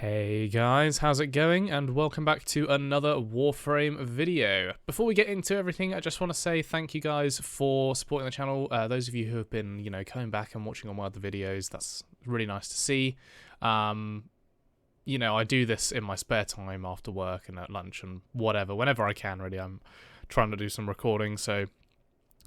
Hey guys, how's it going? And welcome back to another Warframe video. Before we get into everything, I just want to say thank you guys for supporting the channel. Those of you who have been, coming back and watching all my other videos, that's really nice to see. I do this in my spare time after work and at lunch and whatever, whenever I can, really. I'm trying to do some recording, so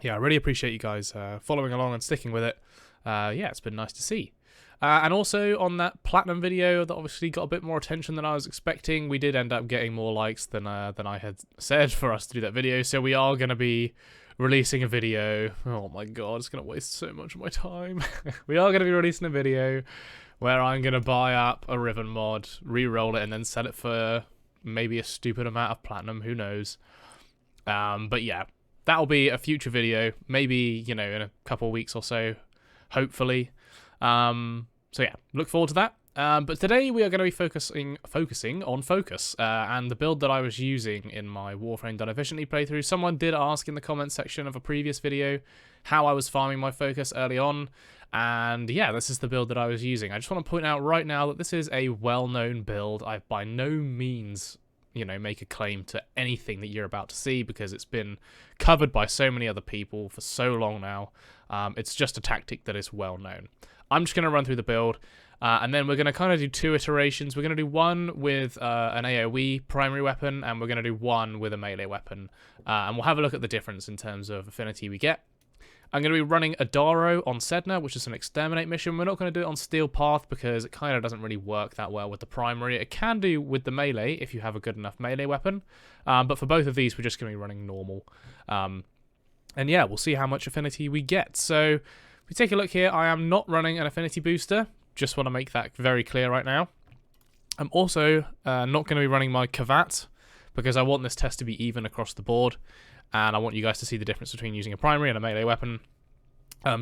yeah, I really appreciate you guys following along and sticking with it. It's been nice to see. And also on that platinum video that obviously got a bit more attention than I was expecting, we did end up getting more likes than I had said for us to do that video. So we are going to be releasing a video. Oh my god, it's going to waste so much of my time. We are going to be releasing a video where I'm going to buy up a Riven mod, re-roll it, and then sell it for maybe a stupid amount of platinum. Who knows? But yeah, that'll be a future video. Maybe, in a couple of weeks or so, hopefully. So yeah, look forward to that. But today we are going to be focusing on focus, and the build that I was using in my Warframe Done Efficiently playthrough. Someone did ask in the comments section of a previous video how I was farming my focus early on, and yeah, this is the build that I was using. I just want to point out right now that this is a well-known build. I by no means make a claim to anything that you're about to see because it's been covered by so many other people for so long now. It's just a tactic that is well known. I'm just going to run through the build, and then we're going to kind of do two iterations. We're going to do one with an AoE primary weapon, and we're going to do one with a melee weapon. And we'll have a look at the difference in terms of affinity we get. I'm going to be running Adaro on Sedna, which is an exterminate mission. We're not going to do it on Steel Path because it kind of doesn't really work that well with the primary. It can do with the melee if you have a good enough melee weapon. But for both of these, we're just going to be running normal. And yeah, we'll see how much affinity we get. So if we take a look here, I am not running an affinity booster. Just want to make that very clear right now. I'm also not going to be running my Kavat because I want this test to be even across the board. And I want you guys to see the difference between using a primary and a melee weapon.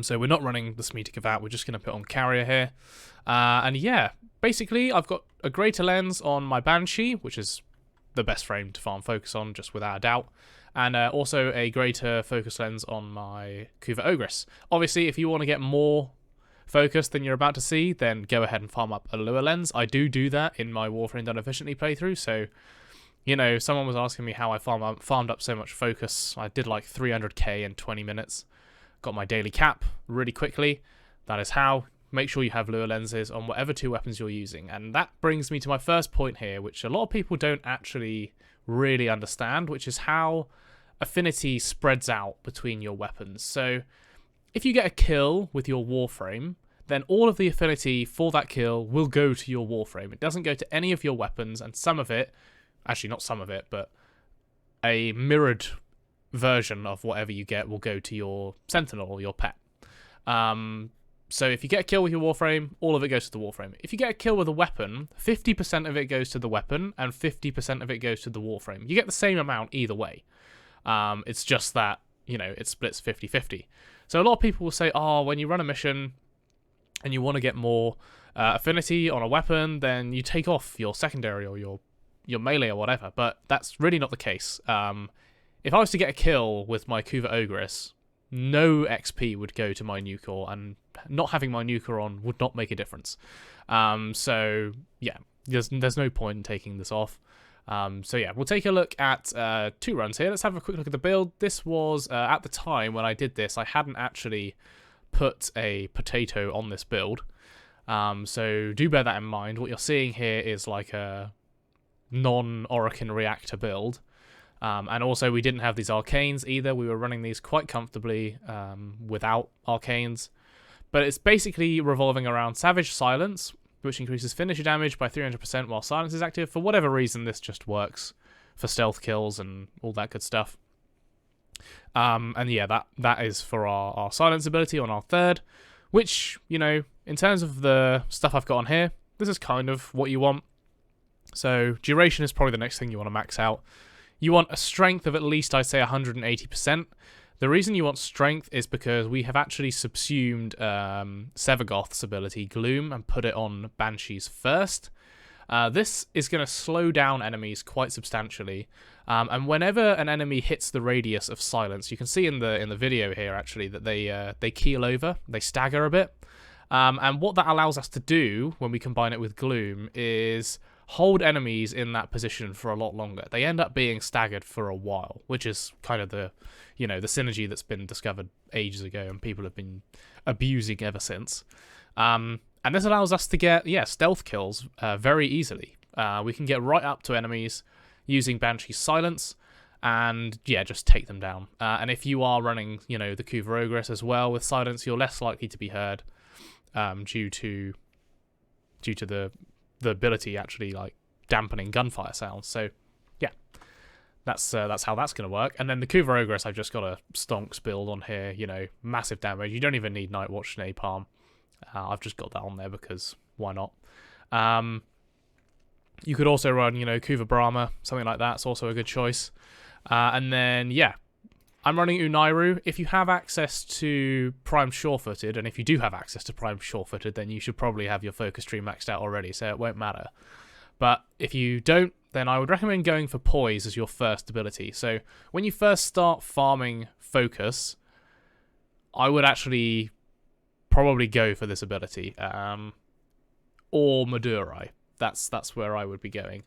So we're not running the Smeeta Kavat, we're just going to put on carrier here. And yeah, basically I've got a greater lens on my Banshee, which is the best frame to farm focus on, just without a doubt. And also a greater focus lens on my Kuva Ogress. Obviously, if you want to get more focus than you're about to see, then go ahead and farm up a lower lens. I do that in my Warframe Done Efficiently playthrough, so someone was asking me how I farmed up so much focus. I did like 300k in 20 minutes. Got my daily cap really quickly. That is how. Make sure you have lure lenses on whatever two weapons you're using. And that brings me to my first point here, which a lot of people don't actually really understand, which is how affinity spreads out between your weapons. So if you get a kill with your Warframe, then all of the affinity for that kill will go to your Warframe. It doesn't go to any of your weapons, and some of it, actually not some of it, but a mirrored version of whatever you get will go to your Sentinel or your pet. So if you get a kill with your Warframe, all of it goes to the Warframe. If you get a kill with a weapon, 50% of it goes to the weapon and 50% of it goes to the Warframe. You get the same amount either way. It's just that, it splits 50-50. So a lot of people will say, oh, when you run a mission and you want to get more affinity on a weapon, then you take off your secondary or your melee or whatever, but that's really not the case. If I was to get a kill with my Kuva Ogress, no XP would go to my Nucor, and not having my Nucor on would not make a difference. So yeah, there's no point in taking this off. So yeah, we'll take a look at two runs here. Let's have a quick look at the build. This was, at the time when I did this, I hadn't actually put a potato on this build. So do bear that in mind. What you're seeing here is like a non-Orokin reactor build. And also we didn't have these arcanes either. We were running these quite comfortably without arcanes. But it's basically revolving around Savage Silence, which increases finisher damage by 300% while silence is active. For whatever reason, this just works for stealth kills and all that good stuff. And yeah, that is for our silence ability on our third, which, in terms of the stuff I've got on here, this is kind of what you want. So duration is probably the next thing you want to max out. You want a strength of at least, I'd say, 180%. The reason you want strength is because we have actually subsumed Sevagoth's ability, Gloom, and put it on Banshees first. This is going to slow down enemies quite substantially. And whenever an enemy hits the radius of silence, you can see in the video here, actually, that they keel over, they stagger a bit. And what that allows us to do when we combine it with Gloom is hold enemies in that position for a lot longer. They end up being staggered for a while, which is kind of the, the synergy that's been discovered ages ago and people have been abusing ever since. And this allows us to get, stealth kills very easily. We can get right up to enemies using Banshee's silence and, just take them down. And if you are running, the Kuva Ogress as well with silence, you're less likely to be heard due to the ability actually like dampening gunfire sounds. So yeah, that's how that's going to work. And then the Kuva Ogress, I've just got a stonks build on here, massive damage. You don't even need Nightwatch Napalm. I've just got that on there because why not? You could also run, Kuva Brahma, something like that. It's also a good choice. And then, I'm running Unairu. If you have access to Prime Sure-Footed, and if you do have access to Prime Sure-Footed, then you should probably have your focus tree maxed out already, so it won't matter. But if you don't, then I would recommend going for Poise as your first ability. So when you first start farming focus, I would actually probably go for this ability, or Madurai. That's where I would be going.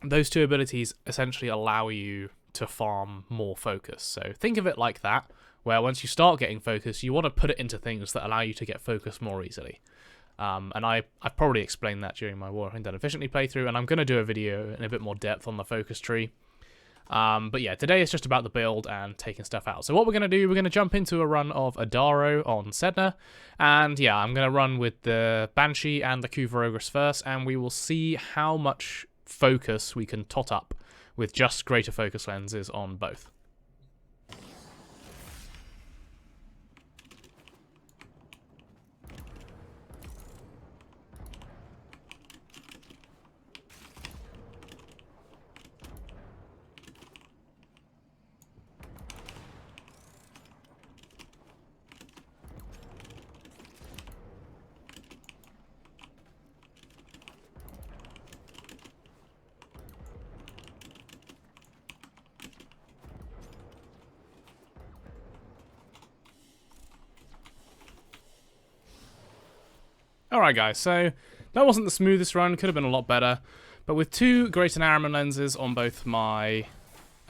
Those two abilities essentially allow you to farm more focus. So think of it like that, where once you start getting focus, you want to put it into things that allow you to get focus more easily. And I've probably explained that during my Warframe Done Efficiently playthrough, and I'm going to do a video in a bit more depth on the focus tree. But yeah, today it's just about the build and taking stuff out. So what we're going to do, we're going to jump into a run of Adaro on Sedna. And yeah, I'm going to run with the Banshee and the Kuva Ogress first, and we will see how much focus we can tot up with just greater focus lenses on both. Alright guys, so that wasn't the smoothest run, could have been a lot better, but with two Greater Narrowman lenses on both my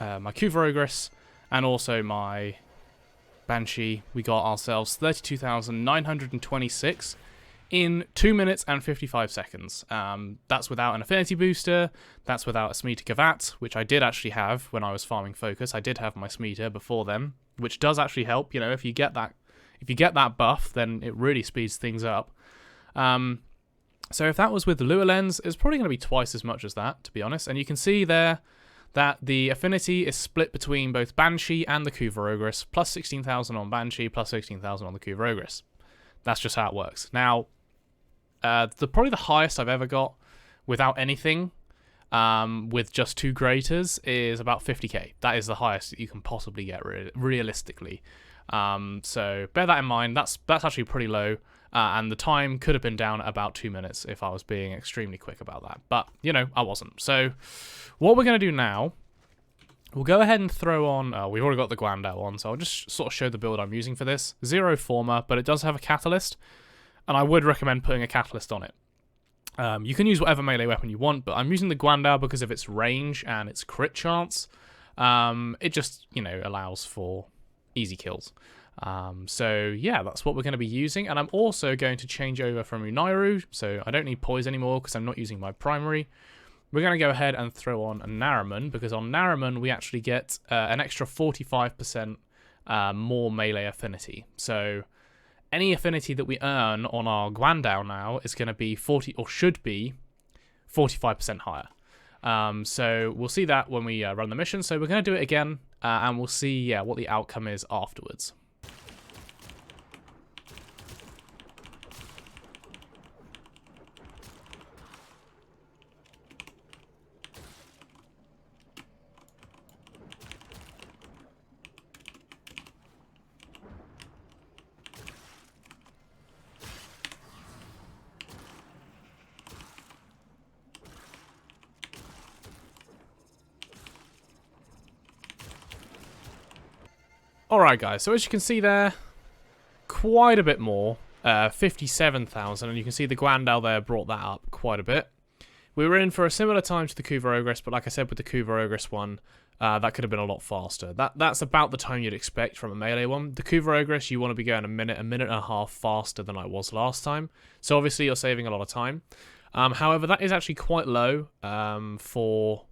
my Kuva Ogress and also my Banshee, we got ourselves 32,926 in 2 minutes and 55 seconds. That's without an affinity booster, that's without a Smeeta Gavat, which I did actually have when I was farming focus. I did have my Smeeta before then, which does actually help. If you get that buff, then it really speeds things up. So if that was with the Lua lens, it's probably going to be twice as much as that, to be honest. And you can see there that the affinity is split between both Banshee and the Kuva Ogress, plus 16,000 on Banshee, plus 16,000 on the Kuva Ogress. That's just how it works. Now, probably the highest I've ever got without anything, with just two Greaters, is about 50k. That is the highest that you can possibly get realistically. So bear that in mind. That's actually pretty low. And the time could have been down at about 2 minutes if I was being extremely quick about that. But, I wasn't. So what we're going to do now, we'll go ahead and throw on... we've already got the Guandao on, so I'll just sort of show the build I'm using for this. Zero Former, but it does have a Catalyst. And I would recommend putting a Catalyst on it. You can use whatever melee weapon you want, but I'm using the Guandao because of its range and its crit chance. It just, allows for easy kills. So yeah, that's what we're going to be using, and I'm also going to change over from Unairu, so I don't need Poise anymore because I'm not using my primary. We're going to go ahead and throw on a Narrowman, because on Narrowman we actually get an extra 45% more melee affinity. So any affinity that we earn on our Guandao now is going to be 40, or should be 45% higher. So we'll see that when we run the mission. So we're going to do it again, and we'll see what the outcome is afterwards. Alright guys, so as you can see there, quite a bit more, 57,000, and you can see the Guandal there brought that up quite a bit. We were in for a similar time to the Kuva Ogress, but like I said with the Kuva Ogress one, that could have been a lot faster. That's about the time you'd expect from a melee one. The Kuva Ogress, you want to be going a minute and a half faster than I was last time. So obviously you're saving a lot of time. However, that is actually quite low for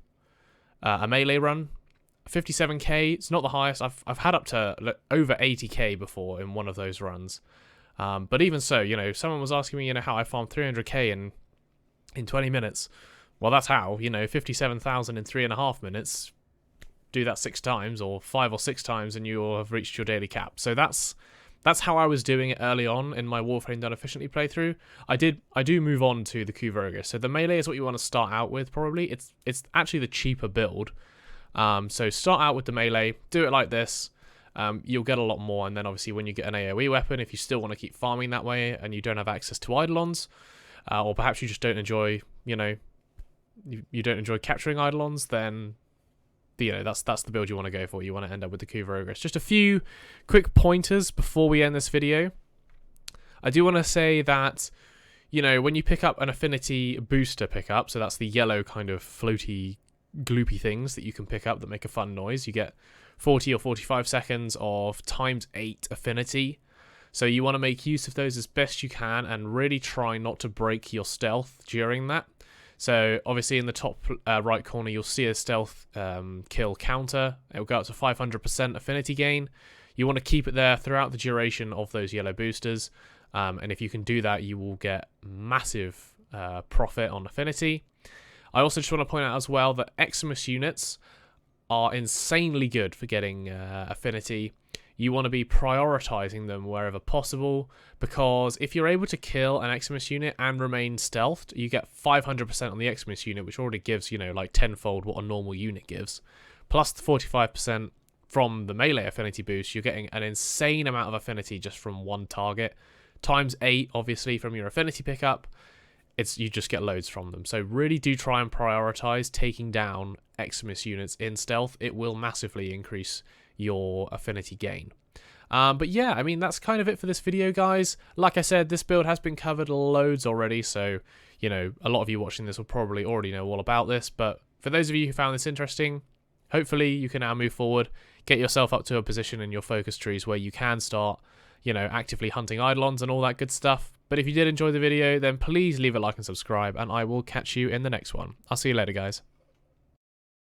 a melee run. 57k, it's not the highest. I've had up to over 80k before in one of those runs. But even so, you know, someone was asking me, you know, how I farmed 300k in 20 minutes. Well, that's how, you know, 57,000 in 3.5 minutes. Do that 6 times or 5 or 6 times and you'll have reached your daily cap. So that's how I was doing it early on in my Warframe Done Efficiently playthrough. I do move on to the Kuva Ogress. So the melee is what you want to start out with probably. It's actually the cheaper build. So start out with the melee, do it like this. You'll get a lot more, and then obviously when you get an AoE weapon, if you still want to keep farming that way and you don't have access to Eidolons, or perhaps you just don't enjoy, you know, you don't enjoy capturing Eidolons, then you know that's the build you want to go for. You want to end up with the Kuva Ogress. Just a few quick pointers before we end this video. I do want to say that, you know, when you pick up an affinity booster pickup, so that's the yellow kind of floaty gloopy things that you can pick up that make a fun noise, you get 40 or 45 seconds of ×8 affinity. So you want to make use of those as best you can and really try not to break your stealth during that. So obviously in the top right corner you'll see a stealth kill counter. It will go up to 500% affinity gain. You want to keep it there throughout the duration of those yellow boosters, and if you can do that you will get massive profit on affinity. I also just want to point out as well that Eximus units are insanely good for getting affinity. You want to be prioritizing them wherever possible, because if you're able to kill an Eximus unit and remain stealthed, you get 500% on the Eximus unit, which already gives, you know, like tenfold what a normal unit gives. Plus the 45% from the melee affinity boost, you're getting an insane amount of affinity just from one target. ×8, obviously, from your affinity pickup. You just get loads from them. So really do try and prioritize taking down Eximus units in stealth. It will massively increase your affinity gain. But yeah, I mean, that's kind of it for this video, guys. Like I said, this build has been covered loads already, so, you know, a lot of you watching this will probably already know all about this. But for those of you who found this interesting, hopefully you can now move forward, get yourself up to a position in your focus trees where you can start, you know, actively hunting Eidolons and all that good stuff. But if you did enjoy the video, then please leave a like and subscribe, and I will catch you in the next one. I'll see you later, guys.